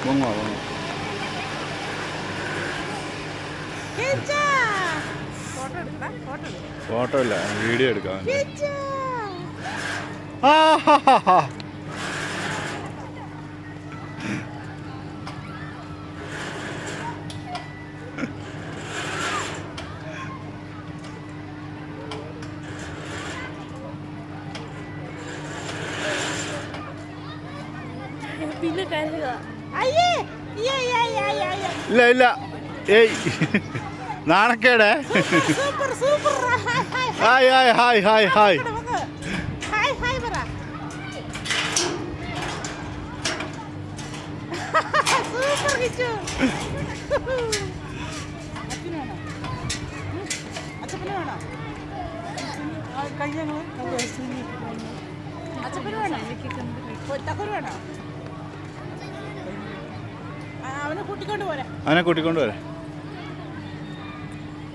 പൊങ്ങോ പൊങ്ങോ. Photo ഇല്ല, video എടുക്കാം. ഇല്ല ഇല്ല, ഏയ് നാണക്കേടേ. Hi hi hi hi hi. അവനെ കൂട്ടിക്കൊണ്ട് പോരെ.